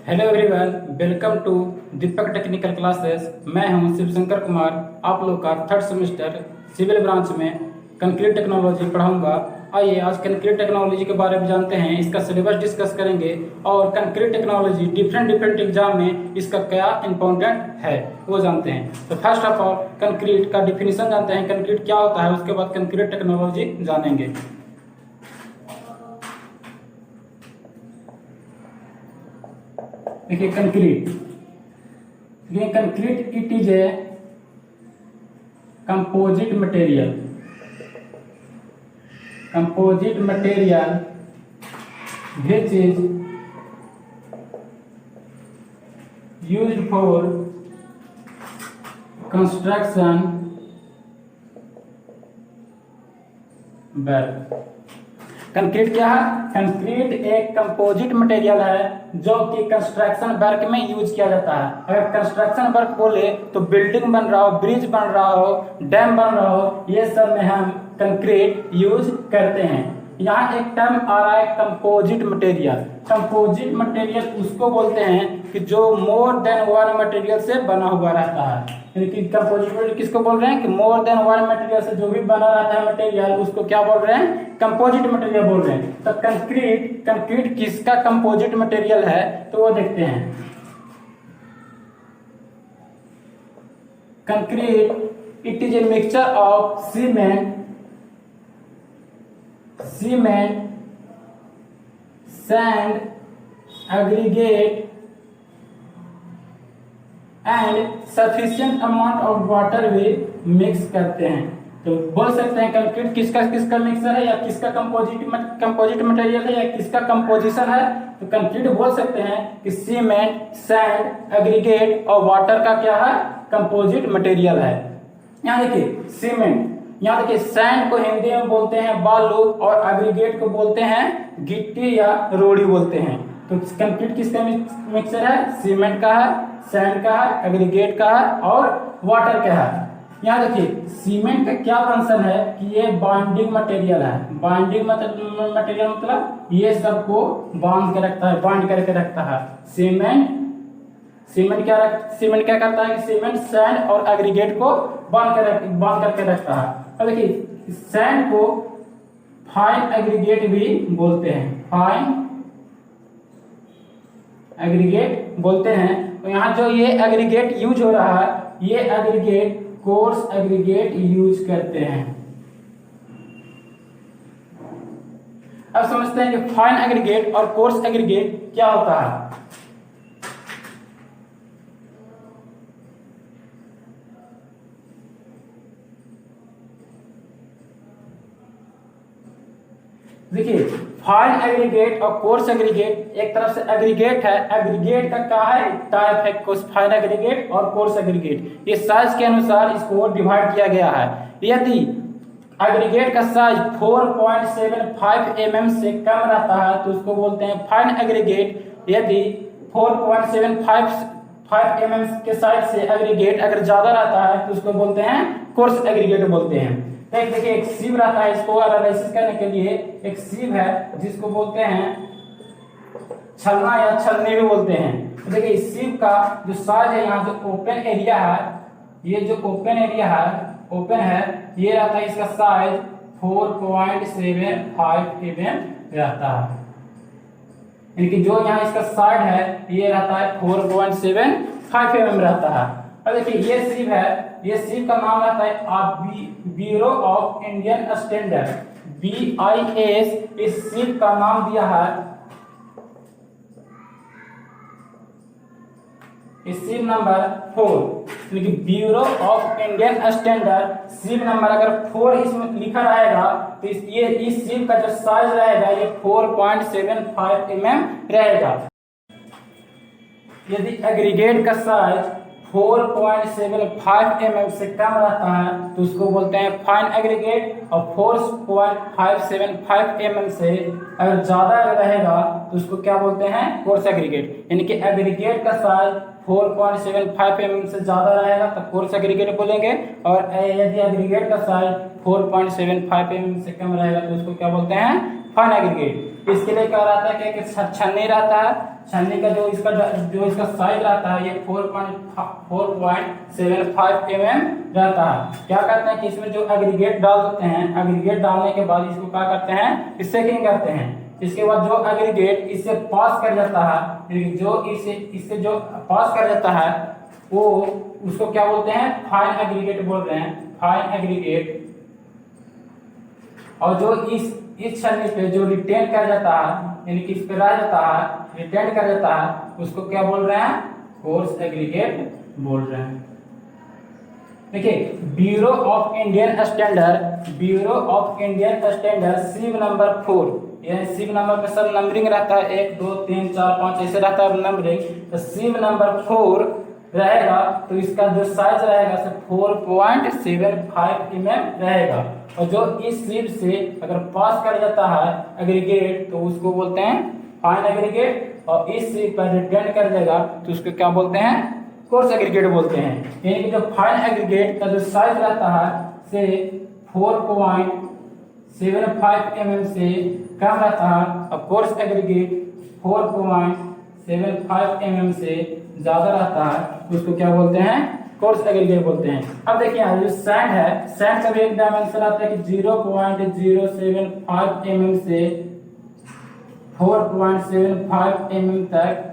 Hello everyone, welcome to Deepak technical classes. मैं हूं शिवशंकर कुमार, आप लोग का थर्ड सेमेस्टर सिविल ब्रांच में कंक्रीट टेक्नोलॉजी पढ़ाऊंगा। आइए आज कंक्रीट टेक्नोलॉजी के बारे में जानते हैं, इसका सिलेबस डिस्कस करेंगे और कंक्रीट टेक्नोलॉजी डिफरेंट एग्जाम में इसका क्या इंपॉर्टेंट है वो जानते हैं। तो फर्स्ट ऑफ ऑल कंक्रीट का डिफिनीशन जानते हैं, कंक्रीट क्या होता है, उसके बाद कंक्रीट टेक्नोलॉजी जानेंगे। देखिए concrete it is a composite material which is used for construction work। Concrete क्या है? कंक्रीट एक कंपोजिट मटेरियल है जो कि कंस्ट्रक्शन वर्क में यूज किया जाता है। अगर कंस्ट्रक्शन वर्क बोले तो बिल्डिंग बन रहा हो, ब्रिज बन रहा हो, डैम बन रहा हो, ये सब में हम कंक्रीट यूज करते हैं। यहाँ एक टर्म आ रहा है कंपोजिट मटेरियल। कंपोजिट मटेरियल उसको बोलते हैं कि जो मोर देन वन मटेरियल से बना हुआ रहता है। यानी कि कंपोजिट मटेरियल किसको बोल रहे हैं कि मोर देन वन मटेरियल से जो भी बना रहता है मटेरियल, उसको क्या बोल रहे हैं? कंपोजिट मटेरियल बोल रहे हैं। तो कंक्रीट किसका कंपोजिट मटेरियल है तो वो देखते हैं। Concrete it is a mixture of cement, sand, aggregate and sufficient amount of water भी मिक्स करते हैं। तो बोल सकते हैं कंक्रीट किसका मिक्सर है या किसका कंपोजिट मटेरियल है या किसका कंपोजिशन है। तो कंक्रीट बोल सकते हैं कि सीमेंट, सैंड, एग्रीगेट और वाटर का क्या है? कंपोजिट मटेरियल है। यहाँ देखिए सीमेंट, यहाँ देखिए सैंड को हिंदी में बोलते हैं बालू और एग्रीगेट को बोलते हैं गिट्टी या रोड़ी बोलते हैं। तो कंक्रीट किसका मिक्सचर है? सीमेंट का है, सैंड का है, एग्रीगेट का है और वाटर का है। यहाँ देखिए सीमेंट का क्या फंक्शन है कि ये बाइंडिंग मटेरियल है। बाइंडिंग मटेरियल मतलब ये सबको बांध के रखता है, बाइंड करके रखता है। सीमेंट क्या करता है कि सीमेंट सैंड और एग्रीगेट को बांध करके रखता है। अब देखिए सैंड को फाइन एग्रीगेट भी बोलते हैं, फाइन एग्रीगेट बोलते हैं। तो यहाँ जो ये एग्रीगेट यूज हो रहा है, ये एग्रीगेट कोर्स एग्रीगेट यूज करते हैं। अब समझते हैं कि फाइन एग्रीगेट और कोर्स एग्रीगेट क्या होता है। देखिए फाइन एग्रीगेट और कोर्स एग्रीगेट, एक तरफ से एग्रीगेट है, एग्रीगेट का क्या है? टाइप है फाइन एग्रीगेट और कोर्स एग्रीगेट। ये साइज के अनुसार इसको डिवाइड किया गया है। यदि एग्रीगेट का साइज 4.75 mm से कम रहता है तो उसको बोलते हैं फाइन एग्रीगेट। यदि 4.75 mm के साइज से एग्रीगेट अगर ज्यादा रहता है तो उसको बोलते हैं कोर्स एग्रीगेट बोलते हैं। देखिए एक सीव रहता है, इसको एनालिसिस करने के लिए एक सीव है जिसको बोलते हैं छलना या छलनी भी बोलते हैं। देखिए इस सीव का जो साइज है, यहाँ जो ओपन एरिया है, ये जो ओपन एरिया है ये रहता है, इसका साइज 4.75 mm रहता है। यानी कि जो यहाँ इसका साइड है ये रहता है 4.75 mm रहता है। अब देखिए ये सीव है, ये सीव का नाम रहता है bureau of Indian standard, BIS। इस सीव का नाम दिया है, इस सीव नंबर 4, यानी कि bureau of Indian standard sieve number अगर 4 इसमें लिखा रहेगा तो इस सीव का जो साइज रहेगा ये 4.75 mm रहेगा। यदि एग्रीगेट का साइज 4.75 mm से कम रहता है तो उसको बोलते हैं फाइन एग्रीगेट, और 4.575 mm से अगर ज्यादा रहेगा तो उसको क्या बोलते हैं? Coarse aggregate. यानी कि एग्रीगेट का साइज 4.75 mm से ज्यादा रहेगा तो कोर्स एग्रीगेट बोलेंगे, और यदि एग्रीगेट का साइज 4.75 mm से कम रहेगा तो उसको क्या बोलते हैं? Fine aggregate. इसके लिए क्या रहता है कि छन्नी रहता है, छन्नी का जो इसका साइज रहता है ये 4.75 mm रहता है। क्या करते हैं कि इसमें जो एग्रीगेट डाल देते हैं, एग्रीगेट डालने के बाद इसको क्या करते हैं, इससे क्या करते हैं, इसके बाद जो एग्रीगेट इससे पास कर जाता है, जो इससे जो पास कर जाता है वो उसको क्या बोलते हैं, फाइन एग्रीगेट बोल रहे हैं, फाइन एग्रीगेट। और जो इस छन्नी पे जो रिटेन कर जाता है, यानी कि इस पे रह जाता है, रिटेन कर जाता है, उसको क्या बोल रहे हैं, कोर्स एग्रीगेट बोल रहे हैं। देखिए bureau of Indian standard, bureau of Indian standard sieve number 4, यानी सिव नंबर में सब नंबरिंग रहता है, 1 2 3 4 5 ऐसे रहता है नंबरिंग। तो सिव नंबर 4 रहेगा तो इसका जो साइज रहेगा 4.75 mm रहेगा। और जो इस सिव से अगर पास कर जाता है एग्रीगेट तो उसको बोलते हैं फाइन एग्रीगेट, और इस सिव पर रिटेन कर देगा तो उसको क्या बोलते हैं, कोर्स एग्रीगेट बोलते हैं। यानी कि जो फाइन एग्रीगेट का जो साइज रहता है से 4.75 mm से कम रहता है, और कोर्स एग्रीगेट 4.75 mm से ज्यादा रहता है, उसको क्या बोलते हैं, कोर्स एग्रीगेट बोलते हैं। अब देखिए यहाँ जो सैंड है, सैंड का भी एक डायमेंशन आता है कि 0.075 mm से 4.75 mm तक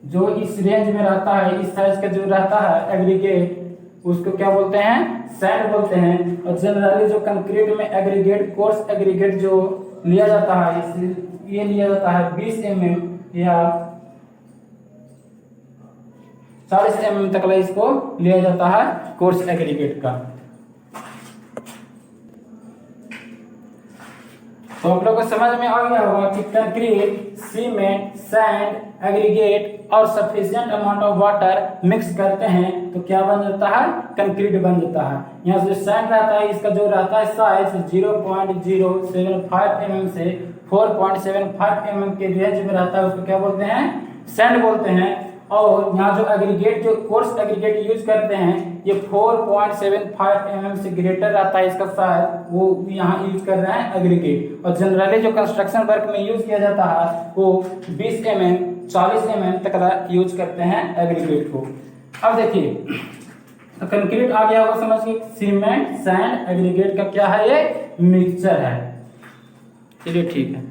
जो इस रेंज में रहता है, इस साइज का जो रहता है एग्रीगेट, उसको क्या बोलते हैं, सैंड बोलते हैं। और जनरली जो कंक्रीट में एग्रीगेट, कोर्स एग्रीगेट जो लिया जाता है, ये लिया जाता है 20 mm या 40 mm तक इसको लिया जाता है कोर्स एग्रीगेट का। तो आप लोगों को समझ में आ गया होगा कि कंक्रीट, सीमेंट, सैंड, एग्रीगेट और sufficient amount of water mix करते हैं तो क्या बन जाता है, कंक्रीट बन जाता है। यहाँ से जो सैंड रहता है इसका जो रहता है साइज 0.075 mm से 4.75 mm के रेंज में रहता है, उसको क्या बोलते हैं, सैंड बोलते हैं। और यहाँ जो एग्रीगेट, जो कोर्स एग्रीगेट यूज करते हैं ये 4.75 mm से ग्रेटर रहता है इसका साइज, वो यहाँ यूज कर रहे हैं एग्रीगेट। और जनरली जो कंस्ट्रक्शन वर्क में यूज किया जाता है वो 20 mm 40 mm तक यूज करते हैं एग्रीगेट को। अब देखिए तो कंक्रीट आ गया होगा समझ के, सीमेंट, सैंड, एग्रीगेट का क्या है, ये मिक्सचर है। चलिए ठीक है।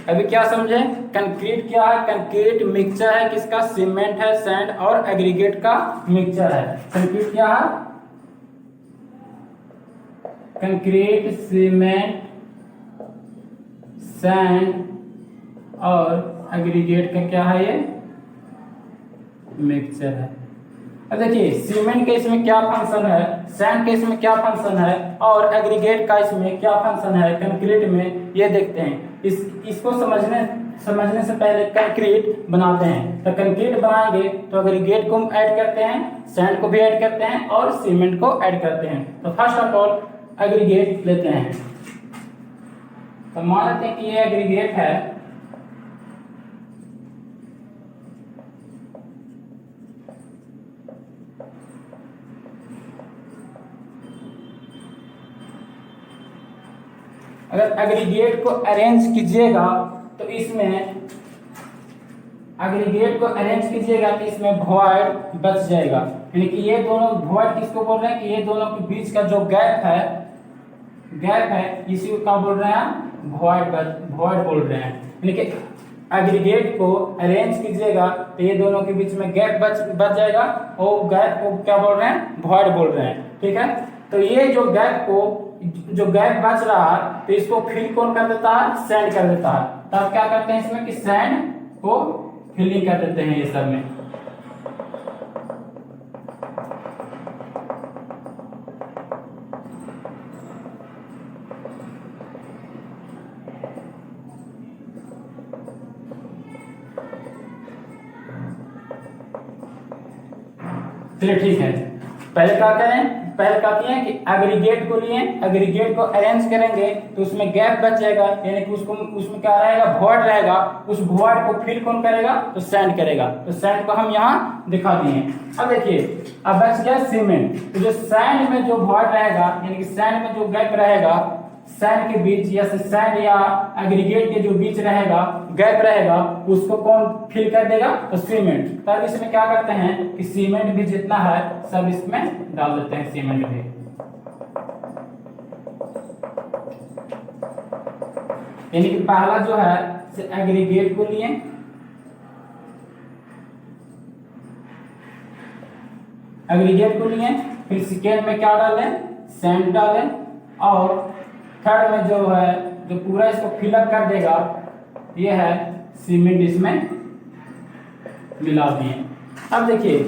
अभी क्या समझे, कंक्रीट क्या है, कंक्रीट मिक्सचर है किसका, सीमेंट है, सैंड और एग्रीगेट का मिक्सचर है। कंक्रीट क्या है, कंक्रीट, सीमेंट, सैंड और एग्रीगेट का क्या है, ये मिक्सचर है। अब देखिए सीमेंट का इसमें क्या फंक्शन है, सैंड का इसमें क्या फंक्शन है और एग्रीगेट का इसमें क्या फंक्शन है कंक्रीट में, ये देखते हैं। इसको समझने से पहले कंक्रीट बनाते हैं। तो कंक्रीट बनाएंगे तो एग्रीगेट को ऐड करते हैं, सैंड को भी ऐड करते हैं और सीमेंट को ऐड करते हैं। तो फर्स्ट ऑफ ऑल एग्रीगेट लेते हैं। तो मान लेते हैं कि ये एग्रीगेट है, अगर एग्रीगेट को अरेंज कीजिएगा तो इसमें एग्रीगेट को अरेंज कीजिएगा तो इसमें वॉइड बच जाएगा। यानी कि ये दोनों वॉइड किसको बोल रहे हैं कि ये दोनों के बीच का जो गैप है इसी को क्या बोल रहे हैं, वॉइड बोल रहे हैं। यानी कि एग्रीगेट को अरेंज कीजिएगा तो ये दोनों के बीच में गैप बच जाएगा और गैप को क्या बोल रहे हैं, वॉइड बोल रहे हैं। ठीक है, तो ये जो गैप बच रहा है तो इसको फिल कौन कर देता है, सैंड कर देता है। तब क्या करते हैं इसमें कि सैंड को फिलिंग कर देते हैं ये सब में। चलिए ठीक है, पहले क्या करें, पहले कहती हैं कि एग्रीगेट को लिए, एग्रीगेट को अरेंज करेंगे तो उसमें गैप बचेगा, यानी कि उसको उसमें क्या रहेगा, वॉइड रहेगा। उस वॉइड को फिल कौन करेगा, तो सैंड करेगा। तो सैंड को हम यहाँ दिखा दिए। अब देखिए, अब बच गया सीमेंट। तो जो सैंड में जो वॉइड रहेगा, यानी कि सैंड में जो गैप रहेगा, सैंड के बीच या सैंड या एग्रीगेट के जो बीच रहेगा, गैप रहेगा, उसको कौन फिल कर देगा, तो सीमेंट। तब इसमें क्या करते हैं कि सीमेंट भी जितना है सब इसमें डाल देते हैं, सीमेंट भी। यानी कि पहला जो है एग्रीगेट को लिए, एग्रीगेट को लिए, फिर सेकेंड में क्या डालें, सैंड डालें, और थर्ड में जो है जो पूरा इसको फिलअप कर देगा, ये है सीमेंट, इसमें मिला दिए। अब देखिए,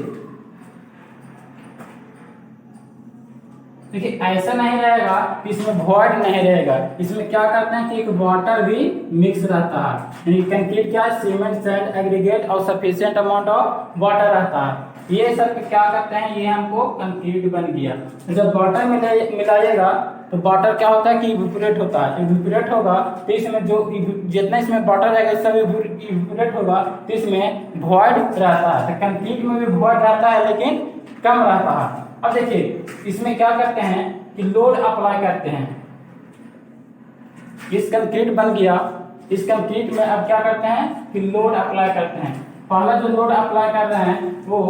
देखिए ऐसा नहीं रहेगा कि इसमें वॉइड नहीं रहेगा। इसमें क्या करते हैं कि एक वाटर भी मिक्स रहता है, यानी कंक्रीट क्या है, सीमेंट, सैंड, एग्रीगेट और सफिशिएंट अमाउंट ऑफ वाटर रहता है। ये सब क्या करते हैं, ये हमको कंक्रीट बन गया। जब वाटर मिलाइएगा तो वाटर क्या होता है कि इवेपोरेट होता है। इवेपोरेट होगा तो इसमें जो जितना इसमें वाटर रहेगा सब इवेपोरेट होगा, तो इसमें वॉइड रहता है। तो कंक्रीट में भी वॉइड रहता है लेकिन कम रहता है। अब देखिए, इसमें क्या करते हैं कि लोड अप्लाई करते हैं। इस कंक्रीट बन गया, इस कंक्रीट में अब क्या करते हैं कि लोड अप्लाई करते हैं। पहला जो लोड अप्लाई कर रहे हैं वो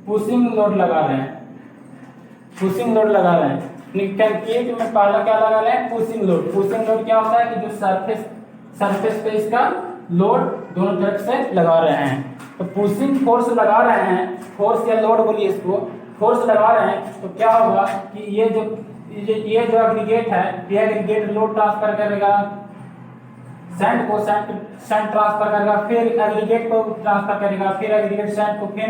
पुशिंग लोड लगा रहे हैं, पुशिंग लोड लगा रहे हैं। कंक्रीट में पहला क्या लगा रहे हैं, पुशिंग लोड। पुशिंग लोड क्या होता है कि जो सरफेस पे इसका लोड दोनों तरफ से लगा रहे हैं। तो पुशिंग फोर्स लगा रहे हैं, फोर्स या लोड बोलिए इसको, फोर्स लगा रहे हैं। तो क्या होगा कि ये जो एग्रीगेट है, ये एग्रीगेट लोड ट्रांसफर करेगा सैंड को, सैंड ट्रांसफर करेगा, फिर एग्रीगेट को ट्रांसफर करेगा, फिर एग्रीगेट सैंड को फिर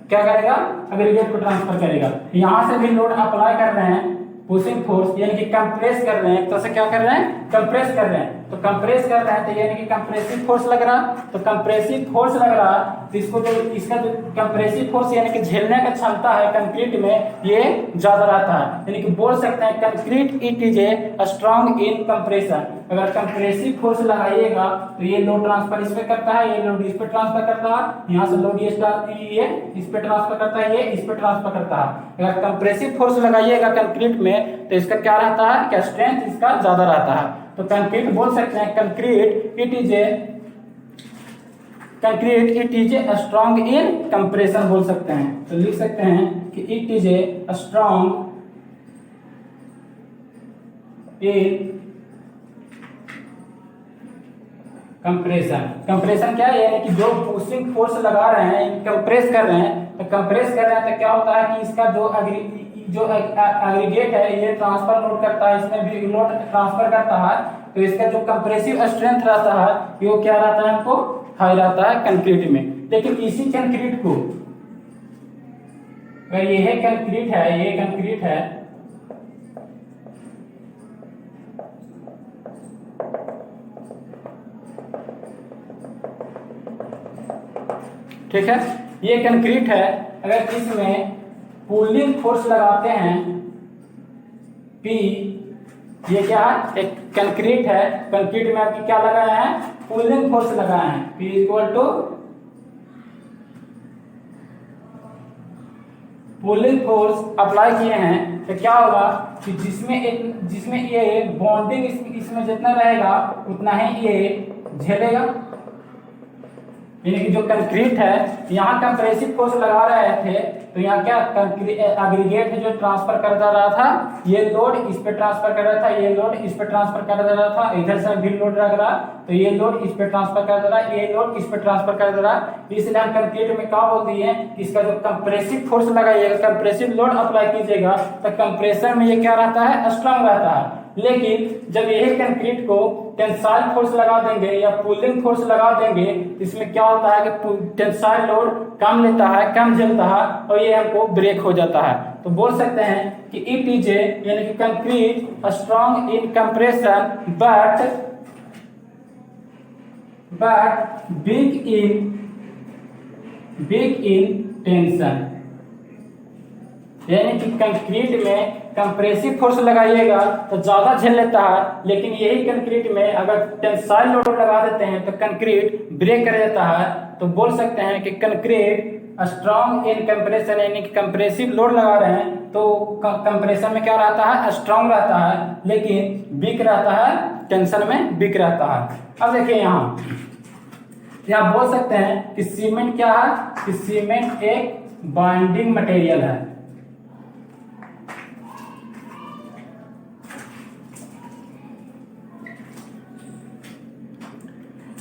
क्या करेगा, एग्रीगेट को ट्रांसफर करेगा। यहां से भी लोड अप्लाई कर रहे हैं, पुशिंग फोर्स, यानी कि कंप्रेस कर रहे हैं। एक तरह से क्या कर रहे हैं, कंप्रेस कर रहे हैं। तो कंप्रेस कर रहे हैं तो यानी कि कंप्रेसिव फोर्स लग रहा। तो कंप्रेसिव फोर्स लग रहा तो इसको जो इसका जो कंप्रेसिव फोर्स यानी कि झेलने का क्षमता है कंक्रीट में, ये ज्यादा रहता है। यानी कि बोल सकते हैं concrete it is a strong in compression. अगर कंप्रेसिव फोर्स लगाइएगा तो ये लोड ट्रांसफर इस पे करता है, ये लोड इस पे ट्रांसफर करता है, यहाँ से लोड ये इस पे ट्रांसफर करता है, ये इस पे ट्रांसफर करता है। अगर कंप्रेसिव फोर्स लगाइएगा कंक्रीट में तो इसका क्या रहता है, क्या स्ट्रेंथ इसका ज्यादा रहता है। तो कंक्रीट बोल सकते हैं concrete it is a strong in compression बोल सकते हैं। तो लिख सकते हैं कि it is a strong in compression. Compression क्या है, यानी कि जो पुशिंग फोर्स लगा रहे हैं, कंप्रेस कर रहे हैं। तो कंप्रेस कर रहे हैं तो क्या होता है कि इसका जो एग्रीगेट है ये ट्रांसफर लोड करता है, इसमें भी लोड ट्रांसफर करता है। तो इसका जो कंप्रेसिव स्ट्रेंथ रहता है वो क्या रहता है, हमको हाई रहता है कंक्रीट में। लेकिन इसी कंक्रीट को अगर ये कंक्रीट है, ये कंक्रीट है, ठीक है, ये कंक्रीट है। अगर इसमें पुलिंग फोर्स लगाते हैं P, ये क्या है, एक कंक्रीट है, कंक्रीट में आपकी क्या लगाए हैं, पुलिंग फोर्स लगाए हैं। P equal to pulling force apply किए हैं तो क्या होगा कि जिसमें ये बॉन्डिंग इसमें जितना रहेगा उतना ही ये झेलेगा। यानी कि जो कंक्रीट है, यहाँ कंप्रेसिव फोर्स लगा रहे थे तो यहाँ क्या एग्रीगेट जो ट्रांसफर कर रहा था, ये लोड इस पे ट्रांसफर कर रहा था, ये लोड इस पे ट्रांसफर कर रहा था, इधर से भी लोड लग रहा तो ये लोड इस पे ट्रांसफर कर दे रहा, ये लोड इस पे ट्रांसफर कर दे रहा। इसलिए हम कंक्रीट में क्या बोल दिए कि इसका जो कंप्रेसिव फोर्स लगाइएगा, कंप्रेसिव लोड अप्लाई कीजिएगा तो कंप्रेसर में ये क्या रहता है, स्ट्रांग रहता है। लेकिन जब यही कंक्रीट को टेंसाइल फोर्स लगा देंगे या पुलिंग फोर्स लगा देंगे, इसमें क्या होता है कि टेंसाइल लोड कम लेता है, कम झेलता है और ये हमको ब्रेक हो जाता है। तो बोल सकते हैं कि इट इज यानी कि concrete strong in compression but weak in tension. यानी कि कंक्रीट में कंप्रेसिव फोर्स लगाइएगा तो ज्यादा झेल लेता है, लेकिन यही कंक्रीट में अगर टेंसाइल लोड लगा देते हैं तो कंक्रीट ब्रेक कर देता है। तो बोल सकते हैं कि कंक्रीट स्ट्रॉन्ग इन कंप्रेशन, यानी कि कंप्रेसिव लोड लगा रहे हैं तो कंप्रेशन में क्या रहता है, स्ट्रॉन्ग रहता है, लेकिन वीक रहता है, टेंशन में वीक रहता है। अब देखिए यहाँ बोल सकते हैं कि सीमेंट क्या है, कि सीमेंट एक बाइंडिंग मटेरियल है।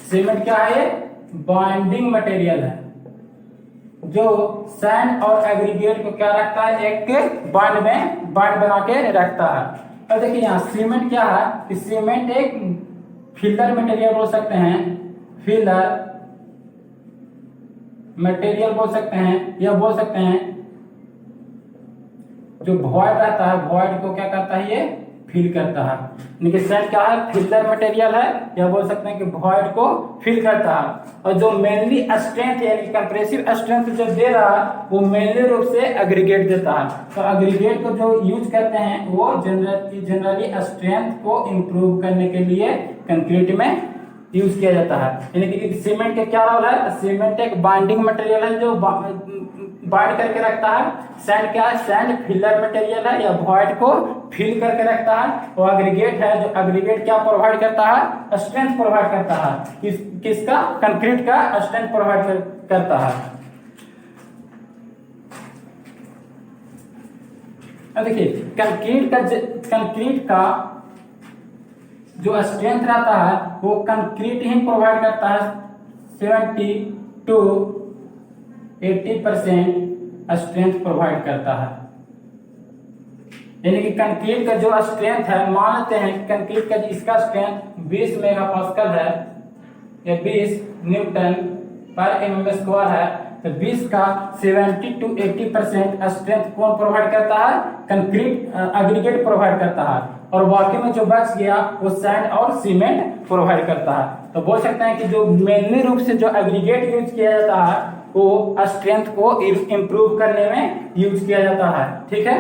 सीमेंट क्या है, ये बाइंडिंग मटेरियल है जो सैंड और एग्रीगेट को क्या रखता है, एक बाइंड बना के रखता है। अब देखिए यहाँ सीमेंट क्या है, कि सीमेंट एक फिलर मटेरियल बोल सकते हैं, फिलर मटेरियल बोल सकते हैं, या बोल सकते हैं जो वॉइड रहता है, वॉइड को क्या करता है, ये फिल करता है। यानी कि सैंड क्या है, फिलर मटेरियल है, या बोल सकते हैं कि वॉइड को फिल करता है। और जो मेनली स्ट्रेंथ यानी कंप्रेसिव स्ट्रेंथ जो दे रहा है वो मेनली रूप से एग्रीगेट देता है। तो एग्रीगेट को जो यूज करते हैं वो जनरली स्ट्रेंथ को इंप्रूव करने के लिए कंक्रीट में यूज किया जाता है। यानी कि सीमेंट का क्या रोल है, सीमेंट एक बाइंडिंग मटेरियल है जो बाइंड करके रखता है। सैंड क्या है, सैंड फिलर मटेरियल है या वॉइड को फिल करके रखता है। और एग्रीगेट है जो एग्रीगेट क्या प्रोवाइड करता है, स्ट्रेंथ प्रोवाइड करता है। किसका, कंक्रीट का स्ट्रेंथ प्रोवाइड करता है। अब देखिए कंक्रीट का जो स्ट्रेंथ रहता है वो कंक्रीट ही प्रोवाइड करता है। 70 to 80% स्ट्रेंथ प्रोवाइड करता है। यानी कि कंक्रीट का जो स्ट्रेंथ है, मान लेते हैं कि कंक्रीट का इसका स्ट्रेंथ 20 मेगापास्कल है या 20 न्यूटन पर एमएम स्क्वायर है, तो 20 का 70 to 80% स्ट्रेंथ कौन प्रोवाइड करता है, कंक्रीट एग्रीगेट प्रोवाइड करता है। और बाकी में जो बच गया वो सैंड और सीमेंट प्रोवाइड करता है। तो बोल सकते हैं कि जो मेनली रूप से जो एग्रीगेट यूज किया जाता है वो स्ट्रेंथ को इंप्रूव करने में यूज किया जाता है। ठीक है,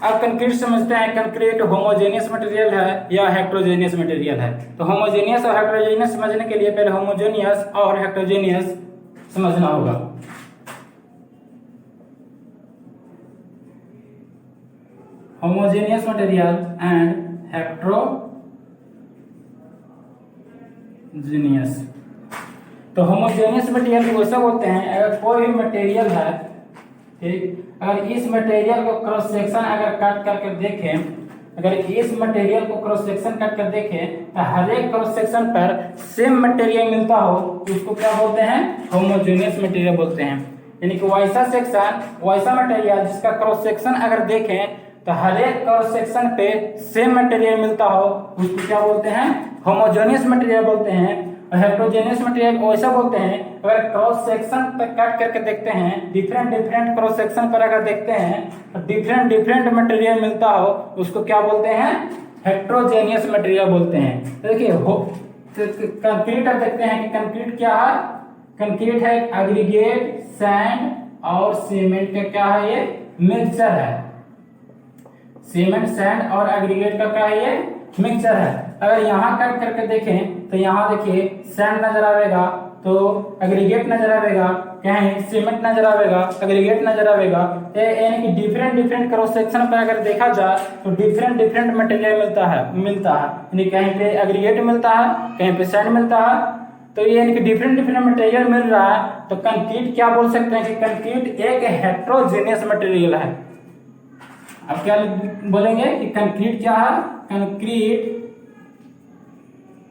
अब कंक्रीट समझते हैं। कंक्रीट होमोजेनियस मटेरियल है या हेट्रोजेनियस मटेरियल है। तो होमोजेनियस और हेट्रोजेनियस समझने के लिए पहले होमोजेनियस और हेट्रोजेनियस समझना होगा। Homogeneous material and heterogeneous. तो होमोजेनियस मटेरियल को ऐसा बोलते हैं, अगर कोई भी मटेरियल है, ठीक, अगर इस मटेरियल को क्रॉस सेक्शन अगर कट करके देखें, अगर इस मटेरियल को क्रॉस सेक्शन कट कर देखें तो हर एक क्रॉस सेक्शन पर सेम मटेरियल मिलता हो तो उसको क्या बोलते हैं, होमोजेनियस मटेरियल बोलते हैं। यानी कि वैसा सेक्शन, वैसा मटेरियल जिसका क्रॉस सेक्शन अगर देखें तो हर एक क्रॉस सेक्शन पे सेम मटेरियल मिलता हो उसको क्या बोलते हैं, होमोजेनियस मटेरियल बोलते हैं। हेट्रोजेनियस मटेरियल वैसा बोलते हैं अगर क्रॉस सेक्शन पर कट करके देखते हैं, डिफरेंट क्रॉस सेक्शन पर अगर देखते हैं डिफरेंट मटेरियल मिलता हो उसको क्या बोलते हैं, हेट्रोजेनियस मटेरियल बोलते हैं। तो देखिए कंक्रीट अब देखते हैं कि कंक्रीट क्या है। कंक्रीट है एग्रीगेट, सैंड और सीमेंट का क्या है, ये मिक्सचर है। सीमेंट, सैंड और एग्रीगेट का क्या है, ये मिक्सचर है। अगर यहाँ कट करके देखें तो यहाँ देखिए सैंड नजर आएगा, तो एग्रीगेट नजर आएगा, कहीं सीमेंट नजर आएगा, एग्रीगेट नजर आएगा। यानी कि डिफरेंट क्रॉस सेक्शन पर अगर देखा जाए तो डिफरेंट मटेरियल मिलता है। यानी कहीं पे एग्रीगेट मिलता है, कहीं पे सैंड मिलता है। तो ये यानी कि डिफरेंट मटेरियल मिल रहा है। तो कंक्रीट क्या बोल सकते हैं कि कंक्रीट एक हेट्रोजेनियस मटेरियल है। अब क्या बोलेंगे कि कंक्रीट क्या है, concrete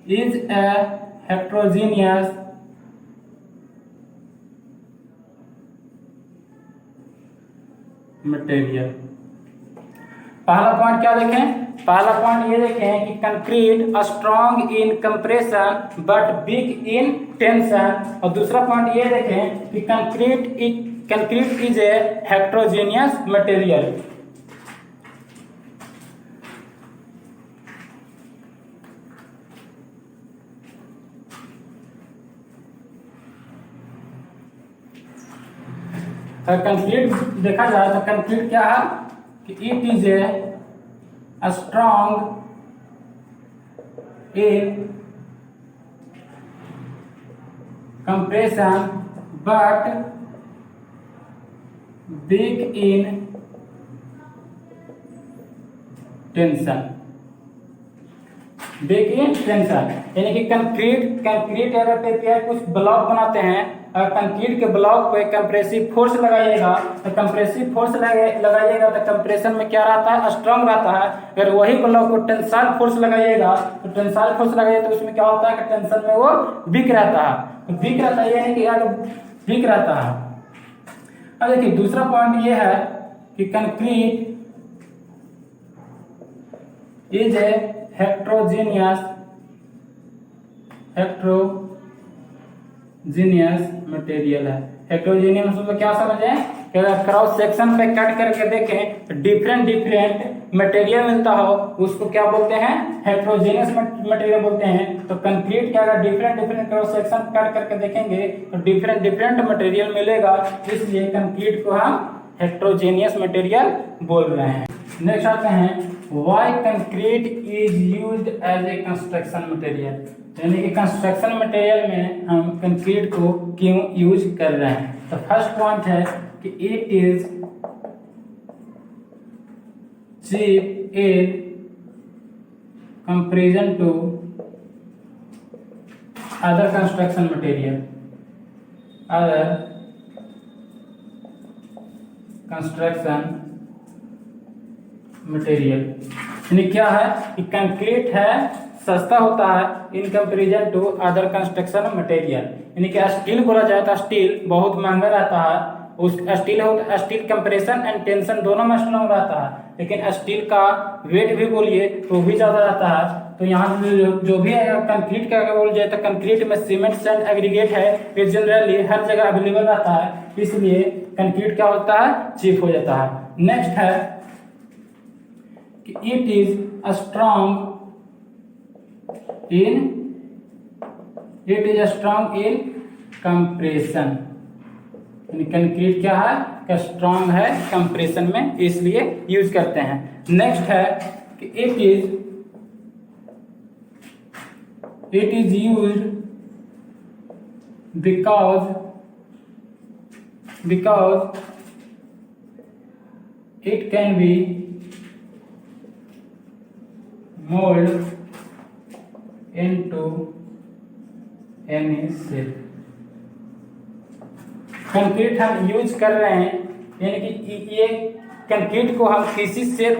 is a heterogeneous material. पहला पॉइंट क्या देखें, पहला पॉइंट ये देखें कि concrete strong in compression but weak in tension. और दूसरा पॉइंट ये देखें कि concrete is a heterogeneous material. अगर कंक्रीट देखा जाए तो कंक्रीट क्या है कि it is a strong in compression but weak in tension. देखिए टेंशन यानी कि कंक्रीट अगर पे कुछ ब्लॉक बनाते हैं, अगर कंक्रीट के ब्लॉक पे कंप्रेसिव फोर्स लगाइएगा तो कंप्रेसिव फोर्स लगाइएगा तो कंप्रेशन में क्या रहता है, स्ट्रांग रहता है। अगर वही ब्लॉक को टेंसाइल फोर्स लगाइएगा तो टेंसाइल फोर्स लगाइएगा तो उसमें क्या होता है कि टेंशन में वो वीक रहता है। तो वीक रहता है यानी कि वीक रहता है। अब देखिए दूसरा पॉइंट ये है कि concrete is A heterogeneous material है। हेट्रोजीनियस मतलब क्या समझे कि अगर क्रॉस सेक्शन पे कट करके देखें तो डिफरेंट मटेरियल मिलता हो उसको क्या बोलते हैं, हेट्रोजीनियस मटेरियल बोलते हैं। तो कंक्रीट क्या अगर डिफरेंट क्रॉस सेक्शन कट करके देखेंगे तो डिफरेंट मटेरियल मिलेगा, इसलिए कंक्रीट को हम हेट्रोजीनियस मटेरियल बोल रहे हैं। नेक्स्ट आते हैं why concrete is used as a construction material, यानी कि कंस्ट्रक्शन मटेरियल में हम कंक्रीट को क्यों यूज कर रहे हैं। तो फर्स्ट पॉइंट है कि it is cheap in comparison to other construction material. Other construction material यानी क्या है कि कंक्रीट है सस्ता होता है in comparison to other construction material, यानी कि स्टील बोला जाए तो स्टील बहुत महंगा रहता है। उस स्टील कंप्रेशन एंड टेंशन दोनों में स्ट्रॉन्ग रहता है, लेकिन स्टील का वेट भी बोलिए तो भी ज्यादा रहता है। तो यहाँ जो भी है कंक्रीट का अगर बोल जाए तो कंक्रीट में सीमेंट सैंड एग्रीगेट है, ये जनरली हर जगह अवेलेबल रहता है, इसलिए कंक्रीट क्या होता है, चीप हो जाता है। नेक्स्ट है कि it is strong in compression, यानी कंक्रीट क्या है कि स्ट्रॉन्ग है कंप्रेशन में, इसलिए यूज करते हैं। नेक्स्ट है कि it is used because it can be mold into any shape। Concrete हम यूज कर रहे हैं यानी कि ये कंक्रीट को हम किसी शेप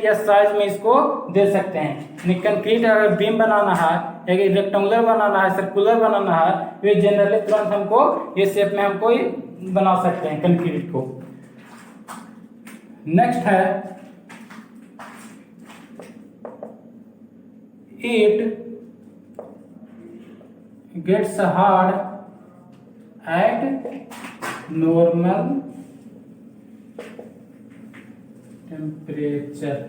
या साइज में इसको दे सकते हैं। यानी कंक्रीट अगर बीम बनाना है, एक रेक्टेंगुलर बनाना है, सर्कुलर बनाना है, तो ये जनरली तुरंत हमको ये शेप में हमको बना सकते हैं कंक्रीट को। नेक्स्ट है it gets hard at normal temperature।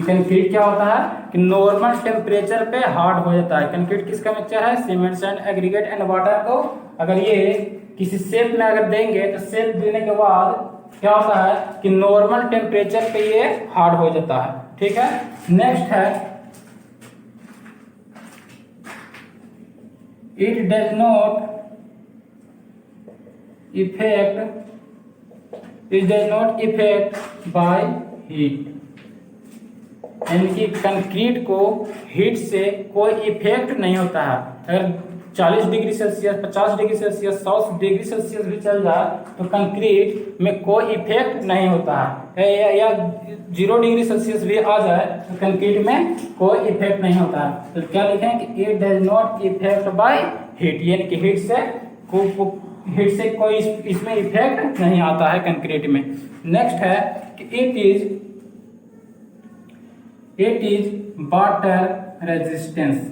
Concrete क्या होता है कि नॉर्मल टेम्परेचर पे हार्ड हो जाता है। कंक्रीट किसका मिक्सचर है, cement sand aggregate and water को अगर ये किसी शेप में अगर देंगे तो शेप देने के बाद क्या होता है कि नॉर्मल टेम्परेचर पे ये हार्ड हो जाता है। ठीक है। नेक्स्ट है it does not effect by heat, यानी कि कंक्रीट को हीट से कोई इफेक्ट नहीं होता है। अगर 40 degree Celsius, 50 degree Celsius, 100 degree Celsius भी चल जाए तो कंक्रीट में कोई इफेक्ट नहीं होता है, या 0 डिग्री सेल्सियस भी आ जाए तो कंक्रीट में कोई इफेक्ट नहीं होता है। तो क्या लिखें कि it does not effect by heat, यानी कि हीट से कोई इसमें इफेक्ट नहीं आता है कंक्रीट में। नेक्स्ट है कि it is water resistance.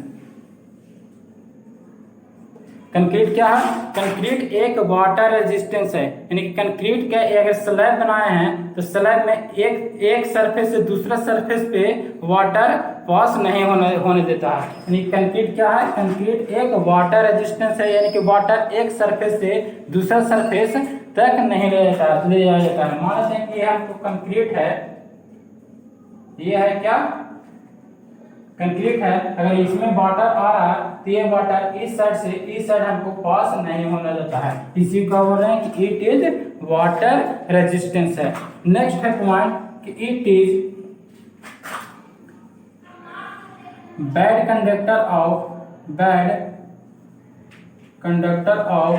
Concrete क्या है, कंक्रीट एक वाटर रेजिस्टेंस है, यानी कि कंक्रीट का अगर स्लैब बनाए हैं तो स्लैब में एक सरफेस से दूसरा सरफेस पे वाटर पास नहीं होने देता है। यानी कंक्रीट क्या है, कंक्रीट एक वाटर रेजिस्टेंस है, यानी कि वाटर एक सरफेस से दूसरा सरफेस तक नहीं ले जाया जाता है। मान लेते हैं कि यह तो कंक्रीट है, ये है क्या, कंक्रीट है। अगर इसमें वाटर आ रहा है तो ये वाटर इस साइड से इस साइड हमको पास नहीं होने देता है, इसी को बोल रहे हैं कि इट इज वाटर रेजिस्टेंस है। नेक्स्ट है पॉइंट कि it is bad conductor of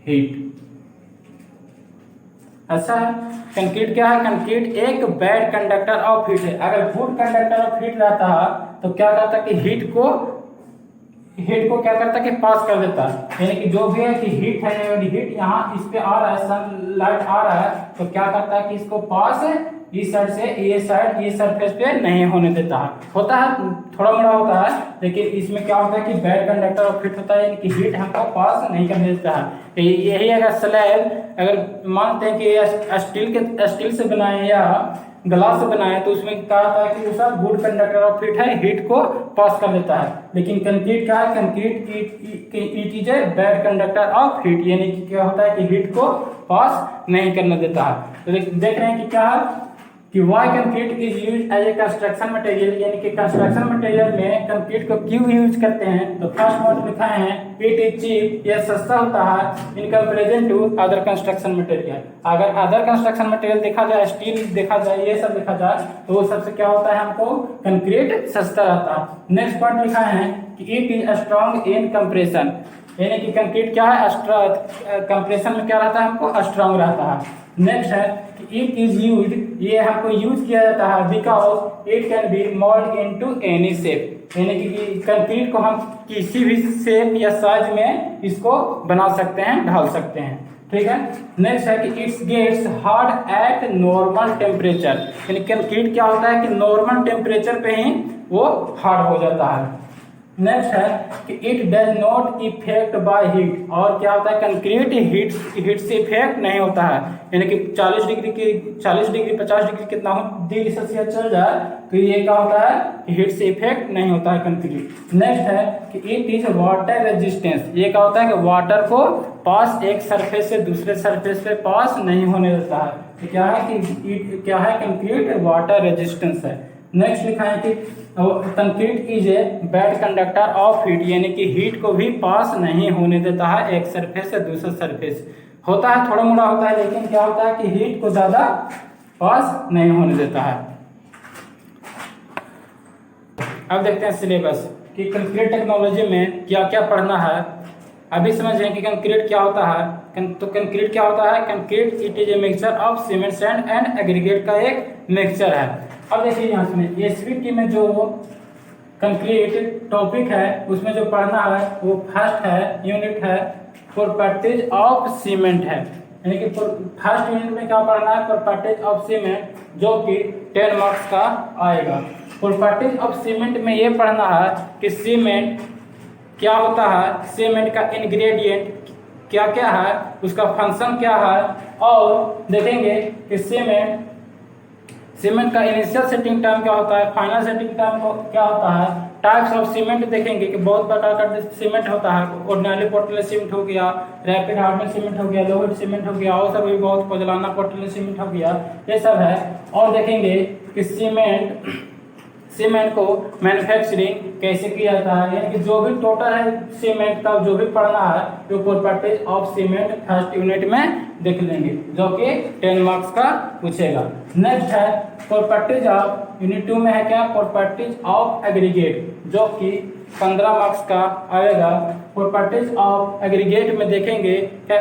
heat. अच्छा है, कंक्रीट क्या है, कंक्रीट एक बैड कंडक्टर ऑफ हीट है। अगर गुड कंडक्टर ऑफ हीट रहता है तो क्या करता है कि हीट को क्या करता है कि पास कर देता है। यानी कि जो भी है कि हीट है, हीट यहाँ इस पे आ रहा है, सनलाइट आ रहा है, तो क्या करता है कि इसको पास इस साइड से ये साइड ये सरफेस पे नहीं होने देता है। होता है थोड़ा मोड़ा होता है, लेकिन इसमें क्या होता है कि बैड कंडक्टर ऑफ हीट होता है, यानी कि हीट हमको पास नहीं करने देता है। यही अगर स्लैब अगर मानते हैं कि स्टील से बनाए या ग्लास से बनाए तो उसमें क्या होता है कि उसका गुड कंडक्टर ऑफ हीट है, हीट को पास कर देता है। लेकिन कंक्रीट क्या है, concrete it is a bad conductor of heat, यानी कि क्या होता है कि हीट को पास नहीं करने देता है। तो देख रहे हैं कि क्या है कि why concrete is use as a construction material, यानी कि कंस्ट्रक्शन मटेरियल में कंक्रीट को क्यों यूज करते हैं। तो फर्स्ट पॉइंट लिखा है इट इज चीप, यह सस्ता होता है in comparison to other construction material. अगर अदर कंस्ट्रक्शन मटेरियल देखा जाए, स्टील देखा जाए, ये सब देखा जाए तो वो सबसे क्या होता है, हमको कंक्रीट सस्ता रहता है। नेक्स्ट पॉइंट लिखा है कि it is strong in compression, यानी कि कंक्रीट क्या है, कंप्रेशन में क्या रहता है, हमको स्ट्रॉन्ग रहता है। नेक्स्ट है कि इट इज यूज, ये हमको यूज किया जाता है because it can be mould into any shape, यानी कि कंक्रीट को हम किसी भी शेप या साइज में इसको बना सकते हैं, ढाल सकते हैं। ठीक है। नेक्स्ट है कि it's gets hard at normal temperature, यानी कंक्रीट क्या होता है कि नॉर्मल टेम्परेचर पे ही वो हार्ड हो जाता है। नेक्स्ट है कि it does not effect by heat, और क्या होता है कंक्रीट हीट से इफेक्ट नहीं होता है, यानी कि 40 डिग्री 50 डिग्री कितना डिग्री सेल्सियस चल जाए तो ये क्या होता है, हीट से इफेक्ट नहीं होता है कंक्रीट। नेक्स्ट है कि इट इज वाटर रेजिस्टेंस, ये क्या होता है कि वाटर को पास एक सरफेस से दूसरे सरफेस पे पास नहीं होने देता है। तो क्या है कि क्या है, कंक्रीट वाटर रेजिस्टेंस है। नेक्स्ट लिखा है कि concrete is a bad conductor of heat, यानी कि हीट को भी पास नहीं होने देता है एक सरफेस से दूसरा सरफेस। होता है थोड़ा मोड़ा होता है, लेकिन क्या होता है कि हीट को ज्यादा पास नहीं होने देता है। अब देखते हैं सिलेबस कि कंक्रीट टेक्नोलॉजी में क्या क्या पढ़ना है। अभी समझें कि कंक्रीट क्या होता है। तो कंक्रीट क्या होता है, concrete it is a mixture of cement sand and aggregate का एक मिक्सचर है। अब देखिए यहाँ से एसवीटी में जो कंक्रीट टॉपिक है उसमें जो पढ़ना है वो फर्स्ट है यूनिट है प्रॉपर्टीज ऑफ सीमेंट है, यानी कि फर्स्ट यूनिट में क्या पढ़ना है, प्रॉपर्टीज ऑफ सीमेंट, जो कि 10 मार्क्स का आएगा। प्रॉपर्टीज ऑफ सीमेंट में ये पढ़ना है कि सीमेंट क्या होता है, सीमेंट का इंग्रेडिएंट क्या क्या है, उसका फंक्शन क्या है, और देखेंगे कि सीमेंट का इनिशियल सेटिंग टाइम क्या होता है, फाइनल सेटिंग टाइम क्या होता है। टाइप्स ऑफ सीमेंट देखेंगे कि बहुत प्रकार का सीमेंट होता है, ऑर्डिनरी पोर्टलैंड सीमेंट हो गया, रैपिड हार्डनिंग सीमेंट हो गया, लोहेड सीमेंट हो गया, और सब भी बहुत पोजलाना पोर्टलैंड सीमेंट हो गया, ये सब है। और देखेंगे कि सीमेंट को मैन्युफैक्चरिंग कैसे किया जाता है, यानी कि जो भी टोटल है सीमेंट का जो भी पढ़ना है वो properties of cement first unit में देख लेंगे, जो कि 10 मार्क्स का पूछेगा। नेक्स्ट है प्रॉपर्टीज ऑफ यूनिट 2 में है क्या, प्रॉपर्टीज ऑफ एग्रीगेट, जो कि 15 मार्क्स का आएगा। प्रॉपर्टीज ऑफ एग्रीगेट में देखेंगे कि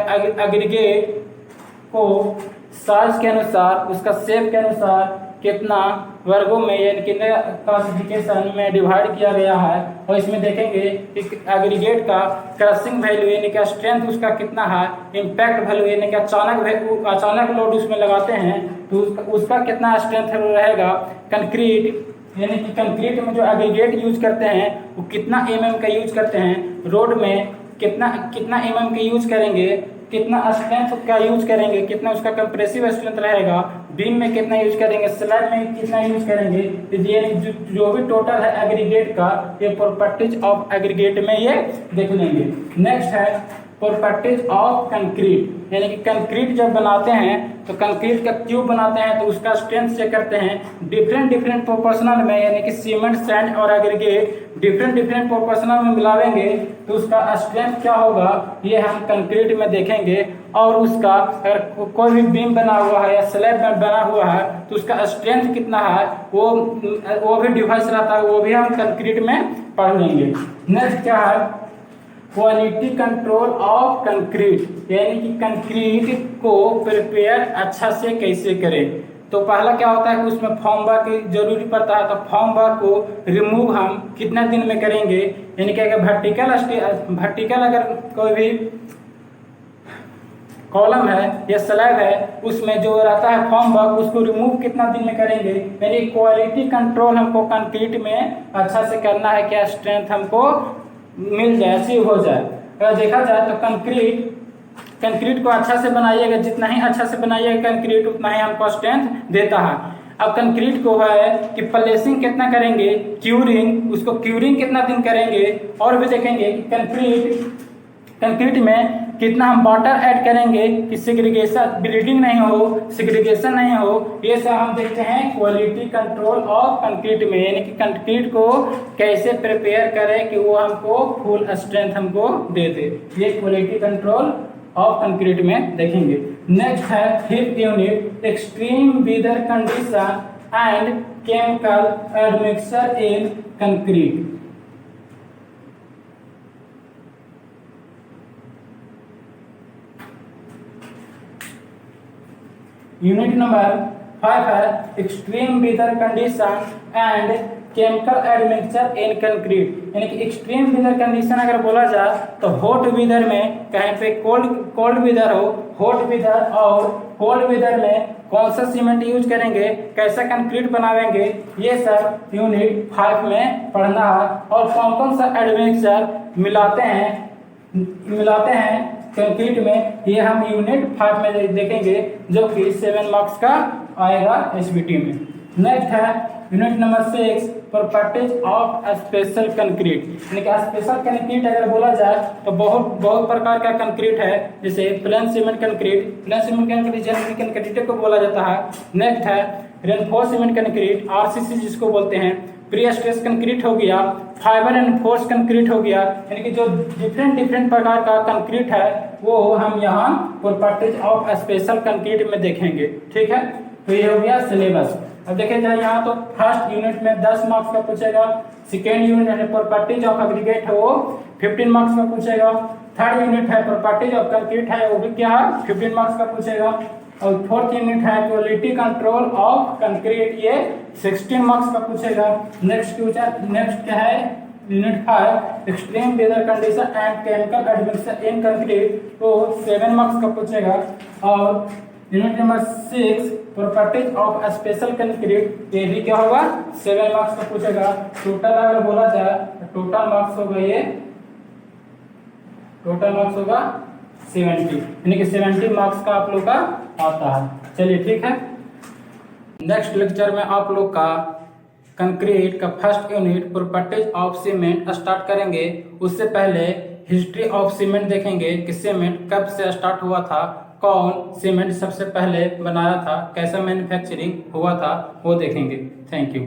एग्रीगेट को साइज के अनुसार, उसका शेप के अनुसार कितना वर्गों में यानी कि क्लासिफिकेशन में डिवाइड किया गया है। और इसमें देखेंगे कि एग्रीगेट का क्रशिंग वैल्यू यानी कि स्ट्रेंथ उसका कितना है, इम्पैक्ट वैल्यू यानी कि अचानक लोड उसमें लगाते हैं तो उसका कितना स्ट्रेंथ रहेगा। कंक्रीट यानी कि कंक्रीट में जो एग्रीगेट यूज करते हैं वो कितना mm का यूज करते हैं, रोड में कितना mm का यूज करेंगे, कितना स्ट्रेंथ का यूज करेंगे, कितना उसका कंप्रेसिव स्ट्रेंथ रहेगा, बीम में कितना यूज करेंगे, स्लैब में कितना यूज करेंगे। तो ये जो भी टोटल है एग्रीगेट का, ये प्रॉपर्टीज ऑफ एग्रीगेट में ये देख लेंगे। नेक्स्ट है प्रॉपर्टीज ऑफ कंक्रीट, यानी कि कंक्रीट जब बनाते हैं तो कंक्रीट का क्यूब बनाते हैं तो उसका स्ट्रेंथ चेक करते हैं डिफरेंट प्रोपोर्शनल में, यानी कि सीमेंट, सैंड और एग्रीगेट डिफरेंट प्रोपोर्शनल में मिलावेंगे तो उसका स्ट्रेंथ क्या होगा, ये हम कंक्रीट में देखेंगे। और उसका अगर कोई भी बीम बना हुआ है या स्लैब बना हुआ है तो उसका स्ट्रेंथ कितना है वो भी डिवाइस रहता है, वो भी हम कंक्रीट में पढ़ लेंगे। नेक्स्ट क्या है क्वालिटी कंट्रोल ऑफ कंक्रीट, यानी कि कंक्रीट को प्रिपेयर अच्छा से कैसे करें। तो पहला क्या होता है कि उसमें फॉर्म वर्क की जरूरी पड़ता है, तो फॉर्म वर्क को रिमूव हम कितना दिन में करेंगे, यानी कि अगर वर्टिकल अगर कोई भी कॉलम है या स्लैब है उसमें जो रहता है फॉर्म वर्क उसको रिमूव कितना दिन में करेंगे। यानी क्वालिटी कंट्रोल हमको कंक्रीट में अच्छा से करना है, क्या स्ट्रेंथ हमको मिल जाए, अचीव हो जाए। अगर देखा जाए तो कंक्रीट को अच्छा से बनाइएगा, जितना ही अच्छा से बनाइएगा कंक्रीट उतना ही हमको स्ट्रेंथ देता है। अब कंक्रीट को है कि प्लेसिंग कितना करेंगे, उसको क्यूरिंग कितना दिन करेंगे, और भी देखेंगे कि कंक्रीट में कितना हम वाटर ऐड करेंगे कि सेग्रीगेशन ब्लीडिंग नहीं हो, सेग्रीगेशन नहीं हो। ये सब हम देखते हैं क्वालिटी कंट्रोल ऑफ कंक्रीट में, यानी कि कंक्रीट को कैसे प्रिपेयर करें कि वो हमको फुल स्ट्रेंथ हमको दे दे, ये क्वालिटी कंट्रोल ऑफ कंक्रीट में देखेंगे। नेक्स्ट है fifth unit extreme weather condition and chemical admixture in concrete. Unit number 5 है extreme weather condition and chemical admixture in concrete, यानी कि एक्सट्रीम वेदर कंडीशन अगर बोला जाए तो हॉट वेदर में कहीं पे कोल्ड वेदर हो, हॉट वेदर और कोल्ड वेदर में कौन सा सीमेंट यूज करेंगे, कैसा कंक्रीट बनावेंगे, ये सब यूनिट 5 में पढ़ना है। और कौन कौन सा एडमिक्सर मिलाते हैं कंक्रीट में, ये हम यूनिट 5 में देखेंगे, जो कि 7 मार्क्स का आएगा एसबीटी में। नेक्स्ट है unit number 6 properties of special concrete, यानी कि स्पेशल कंक्रीट अगर बोला जाए तो बहुत प्रकार का कंक्रीट है, जैसे plane cement concrete generally concrete को बोला जाता है। नेक्स्ट है रेनफोर्स सीमेंट कंक्रीट आरसीसी जिसको बोलते हैं, प्री स्ट्रेस कंक्रीट हो गया, फाइबर एनफोर्स कंक्रीट हो गया, यानी कि जो डिफरेंट प्रकार का कंक्रीट है वो हम यहाँ प्रॉपर्टीज ऑफ स्पेशल कंक्रीट में देखेंगे। ठीक है, तो ये हो गया सिलेबस। अब देखे जाए यहाँ तो फर्स्ट यूनिट में 10 मार्क्स का पूछेगा, सेकेंड यूनिट है प्रॉपर्टीज ऑफ एग्रीगेट है वो 15 मार्क्स का पूछेगा, थर्ड यूनिट है प्रॉपर्टीज ऑफ कंक्रीट है वो भी क्या है 15 मार्क्स का पूछेगा, और फोर्थ यूनिट है क्वालिटी कंट्रोल ऑफ कंक्रीट, ये 16 मार्क्स का पूछेगा। नेक्स्ट क्या है unit 5 extreme weather condition and chemical admixture in concrete, तो 7 मार्क्स का पूछेगा। और unit number 6 properties of special concrete, ये भी क्या होगा 7 मार्क्स का पूछेगा। टोटल अगर बोला जाए तो टोटल मार्क्स होगा 70, यानी कि 70 मार्क्स का आप लोग का आता है। चलिए ठीक है, नेक्स्ट लेक्चर में आप लोग का कंक्रीट का first unit properties of cement start करेंगे। उससे पहले हिस्ट्री ऑफ सीमेंट देखेंगे कि सीमेंट कब से स्टार्ट हुआ था, कौन सीमेंट सबसे पहले बनाया था, कैसा मैन्युफैक्चरिंग हुआ था, वो देखेंगे। Thank you.